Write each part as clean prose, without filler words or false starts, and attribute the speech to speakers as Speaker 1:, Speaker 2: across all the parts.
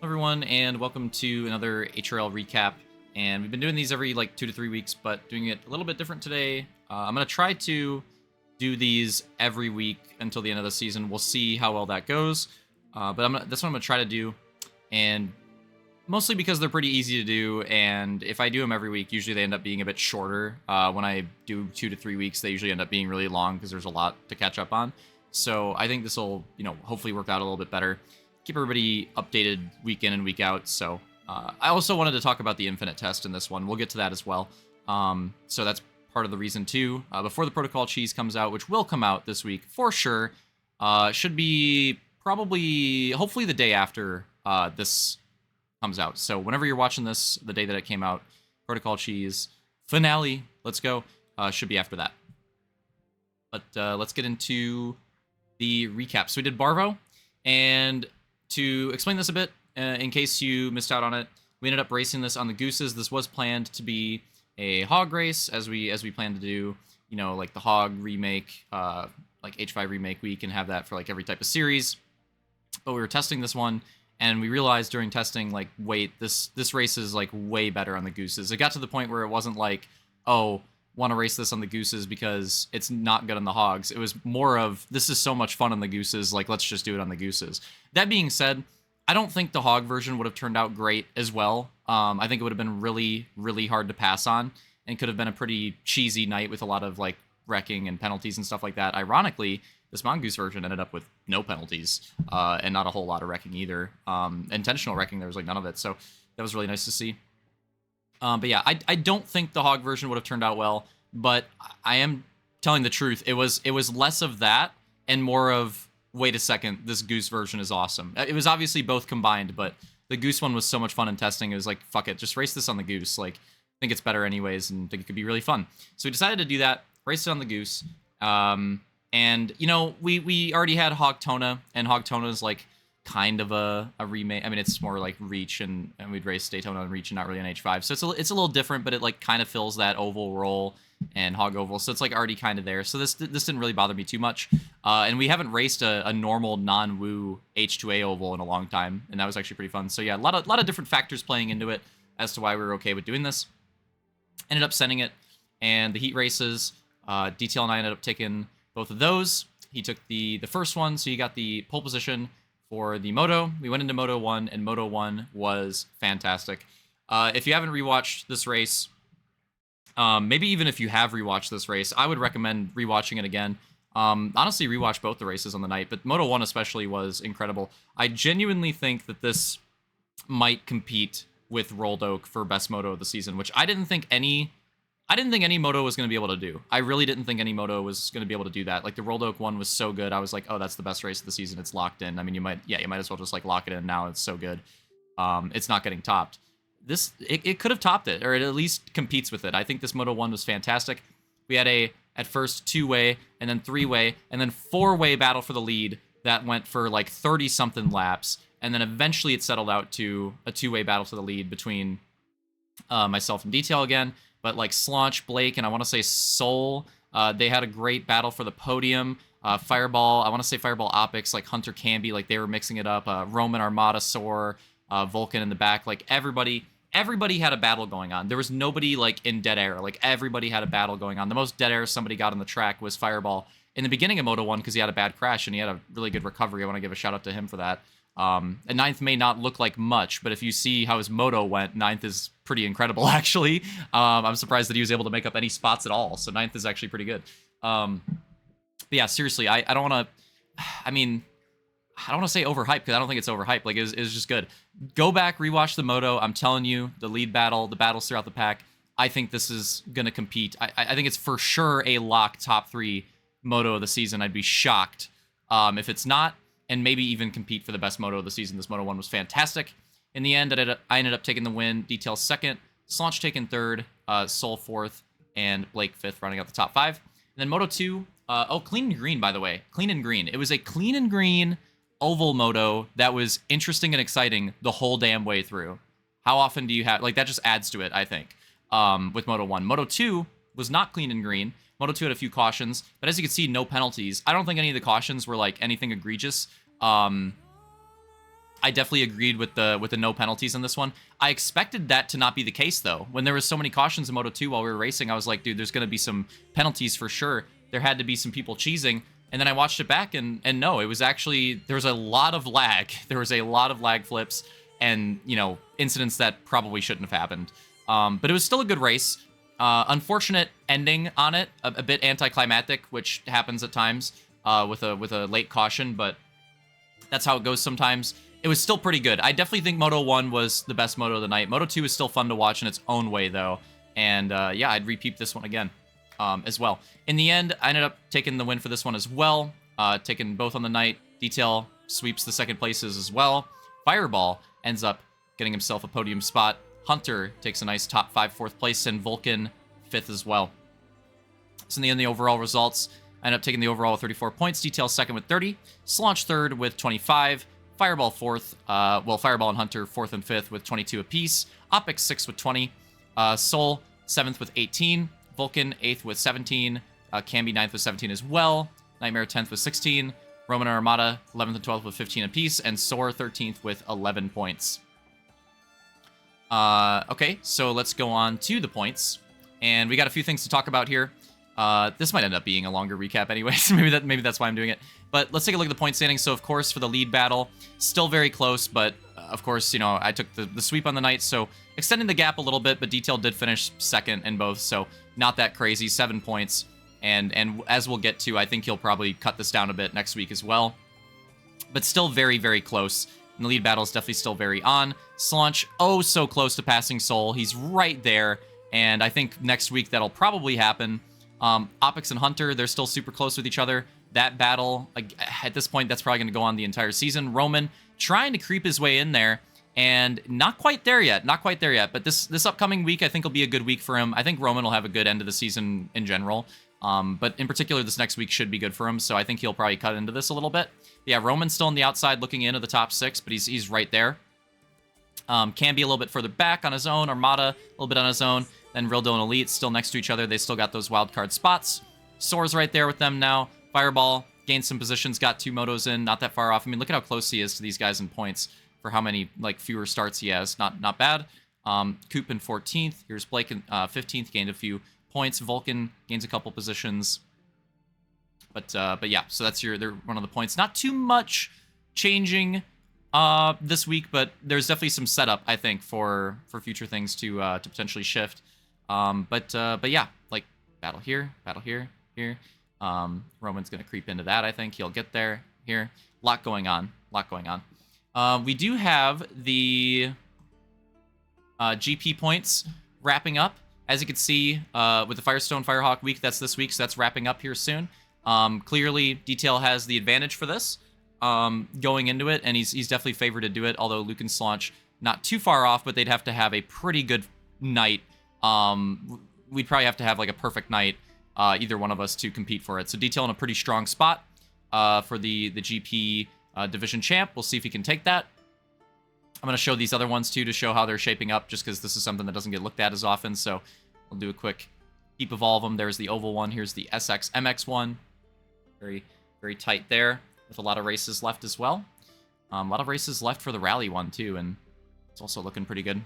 Speaker 1: Everyone, and welcome to another HRL recap. And we've been doing these every like 2 to 3 weeks, but doing it a little bit different today. I'm gonna try to do these every week until the end of the season. We'll see how well that goes, but that's what I'm gonna try to do, and mostly because they're pretty easy to do. And if I do them every week, usually they end up being a bit shorter. When I do 2 to 3 weeks, they usually end up being really long because there's a lot to catch up on. So I think this will, hopefully work out a little bit better. Keep everybody updated week in and week out. So I also wanted to talk about the infinite test in this one. We'll get to that as well. So that's part of the reason too. Before the protocol cheese comes out, which will come out this week for sure, should be probably, hopefully the day after this comes out. So whenever you're watching this, the day that it came out, protocol cheese finale, let's go, should be after that. But let's get into the recap. So we did Barvo, and to explain this a bit, in case you missed out on it, we ended up racing this on the Gooses. This was planned to be a hog race, as we planned to do, like the hog remake, like H5 remake week, and have that for like every type of series. But we were testing this one, and we realized during testing, like, wait, this race is like way better on the Gooses. It got to the point where it wasn't like, oh, want to race this on the Gooses because it's not good on the hogs. It was more of, this is so much fun on the Gooses, like, let's just do it on the Gooses. That being said, I don't think the hog version would have turned out great as well. I think it would have been really, really hard to pass on, and could have been a pretty cheesy night with a lot of like wrecking and penalties and stuff like that. Ironically, this Mongoose version ended up with no penalties, and not a whole lot of wrecking either. Intentional wrecking, there was like none of it, so that was really nice to see. But yeah, I don't think the hog version would have turned out well, but I am telling the truth. It was less of that and more of, wait a second, this Goose version is awesome. It was obviously both combined, but the Goose one was so much fun in testing. It was like, fuck it, just race this on the Goose. Like, I think it's better anyways, and think it could be really fun. So we decided to do that, race it on the Goose. And we already had Hog Tona, and Hog Tona is like kind of a remake. I mean, it's more like Reach, and we'd race Daytona on Reach and not really on H5. So it's a little different, but it like kind of fills that oval role and Hog Oval. So it's like already kind of there. So this didn't really bother me too much. And we haven't raced a normal non-woo H2A oval in a long time, and that was actually pretty fun. So yeah, a lot of different factors playing into it as to why we were okay with doing this. Ended up sending it, and the heat races, DTL and I ended up taking both of those. He took the first one, so he got the pole position for the Moto. We went into Moto 1, and Moto 1 was fantastic. If you haven't rewatched this race, maybe even if you have rewatched this race, I would recommend rewatching it again. Honestly, rewatch both the races on the night, but Moto 1 especially was incredible. I genuinely think that this might compete with Rolled Oak for best moto of the season, which I didn't think any moto was going to be able to do. I really didn't think any moto was going to be able to do that. Like, the Rolled Oak one was so good. I was like, oh, that's the best race of the season. It's locked in. I mean, you might as well just like lock it in now. It's so good. It's not getting topped. It could have topped it, or it at least competes with it. I think this Moto 1 was fantastic. We had at first 2-way, and then 3-way, and then 4-way battle for the lead that went for like 30-something laps, and then eventually it settled out to a 2-way battle for the lead between myself and Detail again. But like Slaunch, Blake, and I want to say Soul, they had a great battle for the podium. Fireball, I want to say Fireball Optics, like Hunter Camby, like they were mixing it up. Roman Armada Soar, Vulcan in the back, like everybody had a battle going on. There was nobody like in dead air. Like, everybody had a battle going on. The most dead air somebody got on the track was Fireball in the beginning of Moto 1 because he had a bad crash and he had a really good recovery. I want to give a shout out to him for that. And ninth may not look like much, but if you see how his moto went, ninth is pretty incredible, actually. I'm surprised that he was able to make up any spots at all, so ninth is actually pretty good. But yeah, seriously, I don't want to... I mean, I don't want to say overhyped, because I don't think it's overhyped. Like, it was just good. Go back, rewatch the moto. I'm telling you, the lead battle, the battles throughout the pack, I think this is going to compete. I think it's for sure a lock top 3 moto of the season. I'd be shocked if it's not, and maybe even compete for the best moto of the season. This Moto 1 was fantastic. In the end, I ended up taking the win. Detail second, Slaunch taking third, Soul fourth, and Blake fifth, running out the top 5. And then Moto 2, clean and green, by the way. Clean and green. It was a clean and green oval moto that was interesting and exciting the whole damn way through. How often do you have... Like, that just adds to it, I think, with Moto 1. Moto 2 was not clean and green. Moto 2 had a few cautions, but as you can see, no penalties. I don't think any of the cautions were like anything egregious. I I definitely agreed with the no penalties in this one. I expected that to not be the case, though. When there was so many cautions in Moto 2 while we were racing, I was like, dude, there's going to be some penalties for sure. There had to be some people cheesing. And then I watched it back, and no, it was actually, there was a lot of lag. There was a lot of lag flips and, you know, incidents that probably shouldn't have happened. But it was still a good race. Unfortunate ending on it, a bit anticlimactic, which happens at times with a late caution, but that's how it goes sometimes. It was still pretty good. I definitely think Moto 1 was the best Moto of the night. Moto 2 is still fun to watch in its own way, though. And yeah, I'd repeat this one again as well. In the end, I ended up taking the win for this one as well. Taking both on the night. Detail sweeps the second places as well. Fireball ends up getting himself a podium spot. Hunter takes a nice top 5 fourth place, and Vulcan 5th as well. So in the end, the overall results, I ended up taking the overall with 34 points. Detail second with 30. Slaunch third with 25. Fireball 4th. Well, Fireball and Hunter 4th and 5th with 22 apiece. Opix 6th with 20. Soul 7th with 18. Vulcan 8th with 17. Camby 9th with 17 as well. Nightmare 10th with 16. Roman and Armada 11th and 12th with 15 apiece. And Soar 13th with 11 points. Okay, so let's go on to the points. And we got a few things to talk about here. This might end up being a longer recap anyways. maybe that's why I'm doing it. But let's take a look at the point standings. So, of course, for the lead battle, still very close. But, of course, you know, I took the sweep on the night. So, extending the gap a little bit. But Detail did finish second in both. So, not that crazy. 7 points. And as we'll get to, I think he'll probably cut this down a bit next week as well. But still very, very close. And the lead battle is definitely still very on. Slaunch, oh, so close to passing Soul. He's right there. And I think next week that'll probably happen. Opix and Hunter, they're still super close with each other. That battle, at this point, that's probably going to go on the entire season. Roman trying to creep his way in there, and not quite there yet. Not quite there yet. But this upcoming week, I think, will be a good week for him. I think Roman will have a good end of the season in general. But in particular, this next week should be good for him. So I think he'll probably cut into this a little bit. Yeah, Roman's still on the outside looking into the top 6, but he's right there. Can be a little bit further back on his own. Armada, a little bit on his own. Then Rildo and Elite still next to each other. They still got those wild card spots. Soar's right there with them now. Fireball gained some positions, got 2 motos in, not that far off. I mean, look at how close he is to these guys in points for how many fewer starts he has. Not bad. Coop in 14th. Here's Blake in 15th, gained a few points. Vulcan gains a couple positions. But yeah, so that's they're one of the points. Not too much changing this week, but there's definitely some setup, I think, for future things to potentially shift. But yeah, like battle here, here. Roman's gonna creep into that. I think he'll get there here. Lot going on. We do have the GP points wrapping up, as you can see with the Firestone Firehawk week. That's this week, so that's wrapping up here soon. Clearly, Detail has the advantage for this going into it, and he's definitely favored to do it. Although Luke and Slaunch not too far off, but they'd have to have a pretty good night. We'd probably have to have like a perfect night, either one of us, to compete for it. So Detail in a pretty strong spot for the GP division champ. We'll see if he can take that. I'm going to show these other ones too to show how they're shaping up, just because this is something that doesn't get looked at as often. So we'll do a quick heap of all of them. There's the oval one. Here's the SX MX one. Very, very tight there, with a lot of races left as well. A lot of races left for the rally one too, and it's also looking pretty good.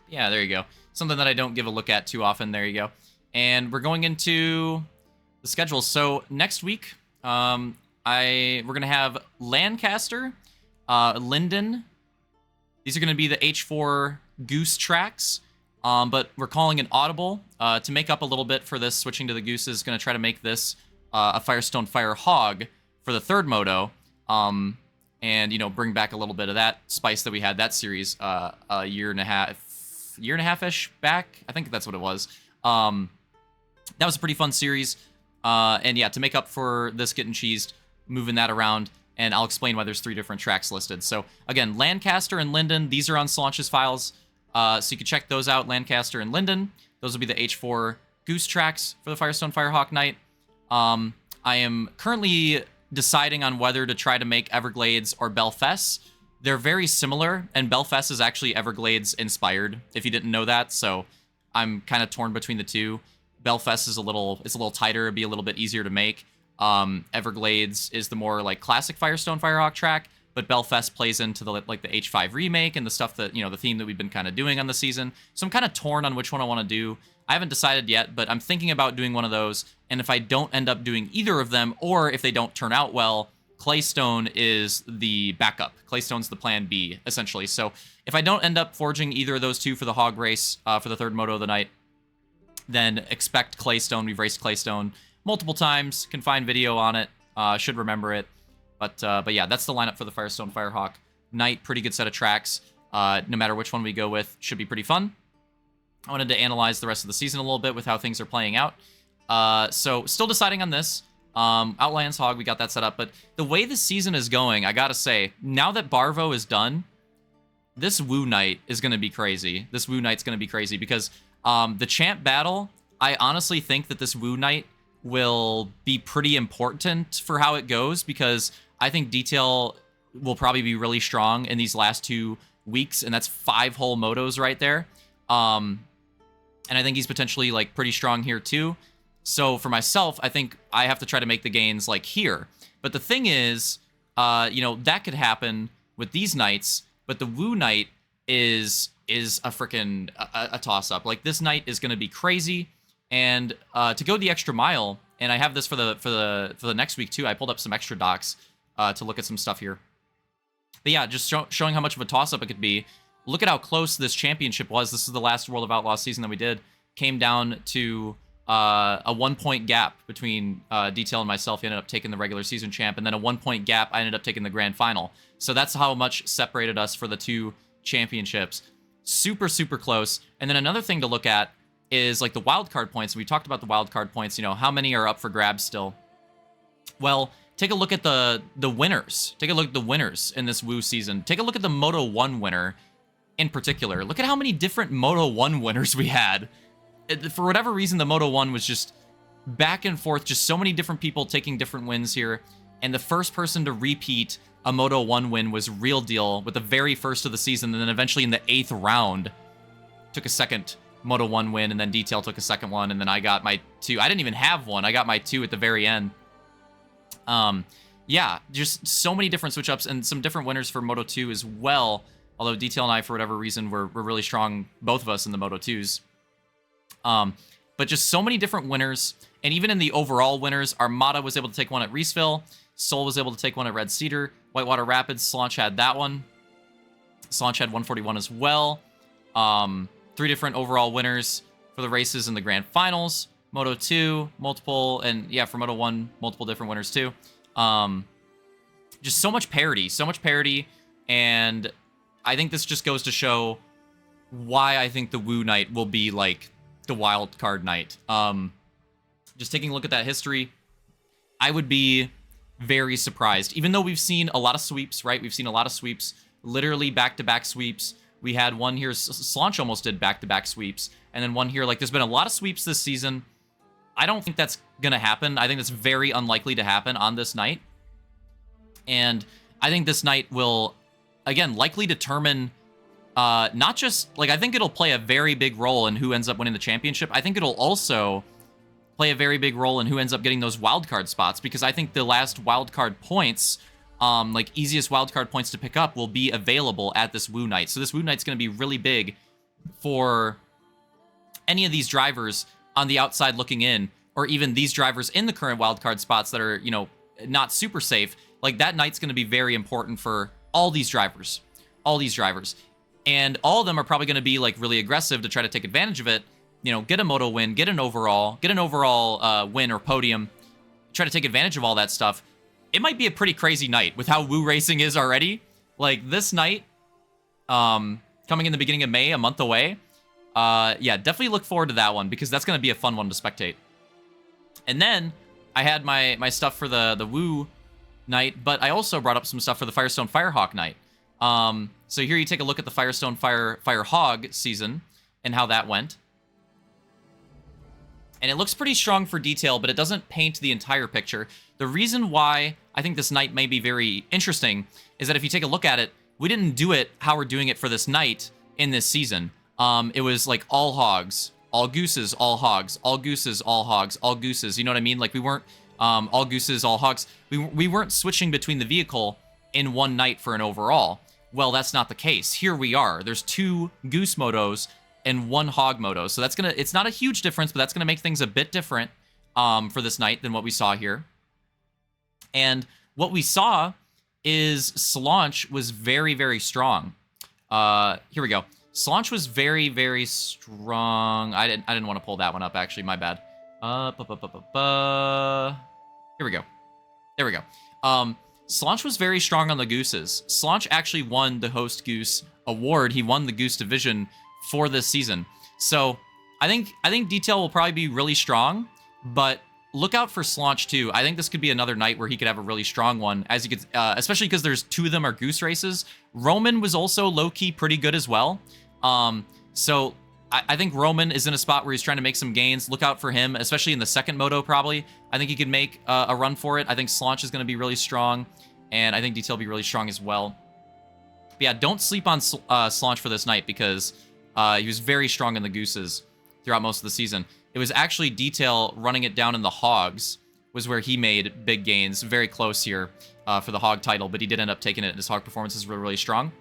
Speaker 1: Yeah, there you go. Something that I don't give a look at too often. There you go. And we're going into the schedule. So next week, we're gonna have Lancaster, Linden. These are gonna be the H4 Goose tracks. But we're calling an audible to make up a little bit for this. Switching to the Goose is gonna try to make this a Firestone Fire Hog for the third moto. And you know, bring back a little bit of that spice that we had that series a year and a half-ish back. I think that's what it was. That was a pretty fun series. And yeah, to make up for this getting cheesed, moving that around, and I'll explain why there's 3 different tracks listed. So again, Lancaster and Linden, these are on Slaunch's files. So you can check those out, Lancaster and Linden. Those will be the H4 Goose tracks for the Firestone Firehawk night. I am currently deciding on whether to try to make Everglades or Belfast. They're very similar, and Belfast is actually Everglades inspired, if you didn't know that. So I'm kind of torn between the two. Belfast is a little tighter, it'd be a little bit easier to make. Everglades is the more like classic Firestone Firehawk track, but Belfast plays into the like the H5 remake and the stuff that, you know, the theme that we've been kind of doing on the season. So I'm kind of torn on which one I want to do. I haven't decided yet, but I'm thinking about doing one of those. And if I don't end up doing either of them, or if they don't turn out well, Claystone is the backup. Claystone's the plan B, essentially. So if I don't end up forging either of those two for the hog race for the third moto of the night, then expect Claystone. We've raced Claystone multiple times. Can find video on it. Should remember it. But yeah, that's the lineup for the Firestone Firehawk night. Pretty good set of tracks. No matter which one we go with, should be pretty fun. I wanted to analyze the rest of the season a little bit with how things are playing out. So still deciding on this. Outlands Hog, we got that set up. But the way the season is going, I gotta say, now that Barvo is done, this Woo night is going to be crazy. This Woo night's going to be crazy because the champ battle, I honestly think that this Woo night will be pretty important for how it goes, because I think Detail will probably be really strong in these last 2 weeks, and that's 5 whole motos right there. And I think he's potentially like pretty strong here too. So for myself, I think I have to try to make the gains like here. But the thing is, you know, that could happen with these nights, but the Woo night is a freaking a toss-up. Like, this night is going to be crazy, and to go the extra mile, and I have this for the next week too. I pulled up some extra docs to look at some stuff here. But yeah, just showing how much of a toss-up it could be. Look at how close this championship was. This is the last World of Outlaws season that we did. Came down to a 1-point gap between Detail and myself. He ended up taking the regular season champ, and then a 1-point gap. I ended up taking the grand final. So that's how much separated us for the 2 championships. Super, super close. And then another thing to look at is like the wildcard points. We talked about the wildcard points. You know, how many are up for grabs still? Well, take a look at the winners. Take a look at the winners in this Woo season. Take a look at the Moto 1 winner in particular. Look at how many different Moto 1 winners we had. For whatever reason, the Moto 1 was just back and forth. Just so many different people taking different wins here. And the first person to repeat a Moto 1 win was Real Deal with the very first of the season. And then eventually in the 8th round, took a second Moto 1 win. And then Detail took a second one. And then I got my 2. I didn't even have one. I got my 2 at the very end. Yeah, just so many different switch-ups and some different winners for Moto 2 as well. Although Detail and I, for whatever reason, were really strong, both of us, in the Moto 2s. But just so many different winners. And even in the overall winners, Armada was able to take one at Reeseville. Soul was able to take one at Red Cedar. Whitewater Rapids, Slaunch had that one. Slaunch had 141 as well. 3 different overall winners for the races in the grand finals. Moto 2, multiple, and yeah, for Moto 1, multiple different winners too. Just so much parity, and I think this just goes to show why I think the Woo night will be like the wild card night. Just taking a look at that history, I would be very surprised. Even though we've seen a lot of sweeps, right? We've seen a lot of sweeps, literally back-to-back sweeps. We had one here, Slaunch almost did back-to-back sweeps, and then one here. Like, there's been a lot of sweeps this season. I don't think that's going to happen. I think it's very unlikely to happen on this night. And I think this night will, again, likely determine not just, like, I think it'll play a very big role in who ends up winning the championship. I think it'll also play a very big role in who ends up getting those wildcard spots, because I think the last wildcard points, like easiest wildcard points to pick up, will be available at this Woo night. So this Woo night's going to be really big for any of these drivers on the outside looking in, or even these drivers in the current wildcard spots that are, you know, not super safe. Like, that night's going to be very important for all these drivers. And all of them are probably going to be, like, really aggressive to try to take advantage of it. You know, get a moto win, get an overall win or podium, try to take advantage of all that stuff. It might be a pretty crazy night with how Woo racing is already. Like, this night, coming in the beginning of May, a month away, yeah, definitely look forward to that one, because that's going to be a fun one to spectate. And then I had my stuff for the Woo night, but I also brought up some stuff for the Firestone Firehawk night. So here you take a look at the Firestone Firehawk season and how that went. And it looks pretty strong for Detail, but it doesn't paint the entire picture. The reason why I think this night may be very interesting is that if you take a look at it, we didn't do it how we're doing it for this night in this season. It was like all hogs, all gooses, all hogs, all gooses, all hogs, all gooses. You know what I mean? Like, we weren't all gooses, all hogs. We weren't switching between the vehicle in one night for an overall. Well, that's not the case. Here we are. There's 2 Goose motos and 1 Hog moto. So that's gonna, it's not a huge difference, but that's gonna make things a bit different for this night than what we saw here. And what we saw is Slaunch was very, very strong. Here we go. Slaunch was very, very strong. I didn't want to pull that one up, actually. My bad. Here we go. There we go. Slaunch was very strong on the Gooses. Slaunch actually won the Host Goose award. He won the Goose division for this season. So I think Detail will probably be really strong, but look out for Slaunch too. I think this could be another night where he could have a really strong one, as you could, especially because there's 2 of them are Goose races. Roman was also low-key pretty good as well. So I think Roman is in a spot where he's trying to make some gains. Look out for him, especially in the second moto, probably. I think he could make a run for it. I think Slaunch is going to be really strong, and I think Detail will be really strong as well. But yeah, don't sleep on Slaunch for this night, because he was very strong in the Gooses throughout most of the season. It was actually Detail running it down in the Hogs was where he made big gains, very close here for the Hog title, but he did end up taking it, and his Hog performance is really, really strong.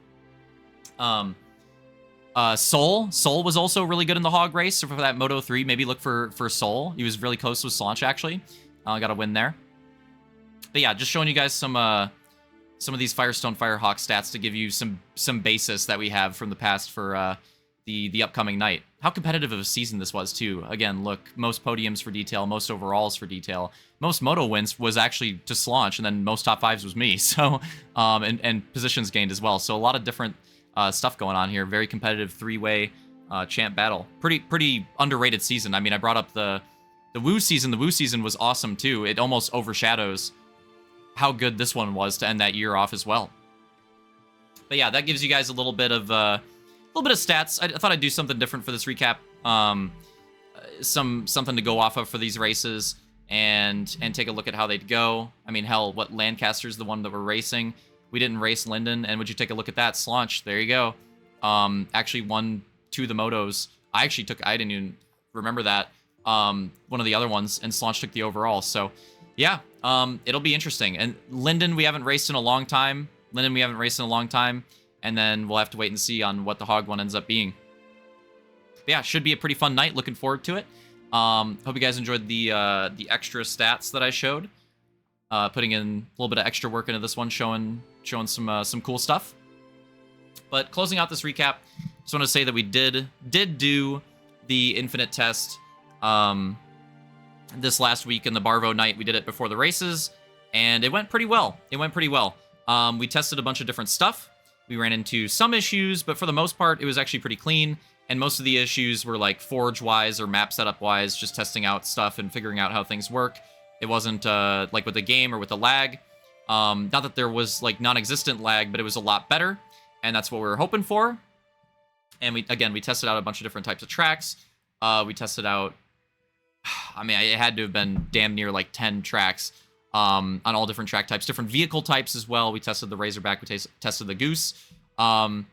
Speaker 1: Soul was also really good in the Hog race, so for that Moto 3, maybe look for Soul. He was really close with Slaunch, actually. Got a win there. But yeah, just showing you guys some of these Firestone Firehawk stats to give you some basis that we have from the past for the upcoming night. How competitive of a season this was, too. Again, look, most podiums for Detail, most overalls for Detail. Most Moto wins was actually to Slaunch, and then most top 5s was me. So, and positions gained as well. So a lot of different stuff going on here. Very competitive 3-way champ battle. Pretty underrated season. I mean, I brought up the Woo season. The Woo season was awesome, too. It almost overshadows how good this one was to end that year off as well. But yeah, that gives you guys a little bit of stats. I thought I'd do something different for this recap. Something to go off of for these races and take a look at how they'd go. I mean, hell, what Lancaster's the one that we're racing. We didn't race Linden, and would you take a look at that? Slaunch, there you go. Actually won 2 of the motos. I didn't even remember that. One of the other ones, and Slaunch took the overall. So, yeah, it'll be interesting. And Linden, we haven't raced in a long time. And then we'll have to wait and see on what the Hog one ends up being. But yeah, should be a pretty fun night. Looking forward to it. Hope you guys enjoyed the extra stats that I showed. Putting in a little bit of extra work into this one, showing some cool stuff. But closing out this recap, just want to say that we did do the Infinite test this last week in the Barvo night. We did it before the races, and it went pretty well. We tested a bunch of different stuff. We ran into some issues, but for the most part, it was actually pretty clean. And most of the issues were like forge-wise or map setup-wise, just testing out stuff and figuring out how things work. It wasn't like with the game or with the lag. Not that there was like non-existent lag, but it was a lot better. And that's what we were hoping for. And we tested out a bunch of different types of tracks. We tested out, I mean, it had to have been damn near like 10 tracks on all different track types, different vehicle types as well. We tested the Razorback, we tested the Goose. And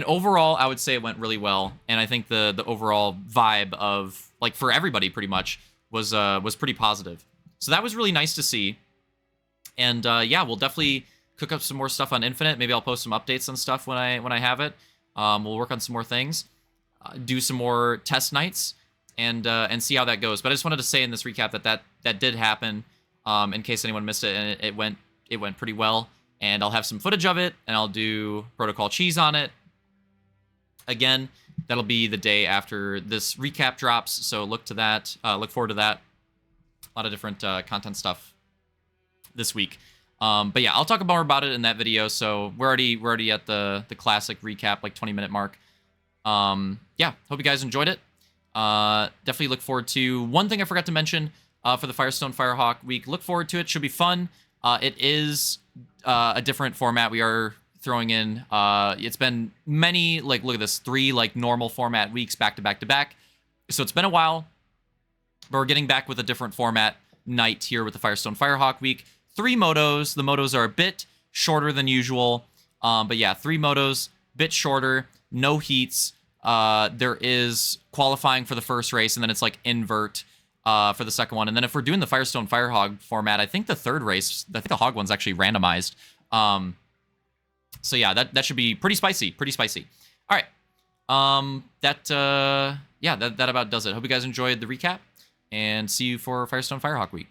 Speaker 1: overall, I would say it went really well. And I think the overall vibe of, like, for everybody pretty much was pretty positive. So that was really nice to see. And yeah, we'll definitely cook up some more stuff on Infinite. Maybe I'll post some updates on stuff when I have it. We'll work on some more things, do some more test nights, and see how that goes. But I just wanted to say in this recap that did happen, in case anyone missed it, and it went pretty well. And I'll have some footage of it, and I'll do Protocol Cheese on it. Again, that'll be the day after this recap drops, so look to that. Look forward to that. A lot of different content stuff this week. But yeah, I'll talk more about it in that video. So we're already at the classic recap, like 20-minute mark. Yeah, hope you guys enjoyed it. Definitely look forward to one thing I forgot to mention for the Firestone Firehawk week. Look forward to it. Should be fun. It is a different format. We are throwing in. It's been many, like, look at this, 3 like normal format weeks back to back to back. So it's been a while, but we're getting back with a different format night here with the Firestone Firehawk week. 3 motos. The motos are a bit shorter than usual. But yeah, 3 motos, bit shorter, no heats. There is qualifying for the first race, and then it's like invert for the second one. And then if we're doing the Firestone Firehawk format, I think the third race, I think the Hog one's actually randomized. So yeah, that should be pretty spicy, pretty spicy. All right. Yeah, that about does it. Hope you guys enjoyed the recap, and see you for Firestone Firehawk week.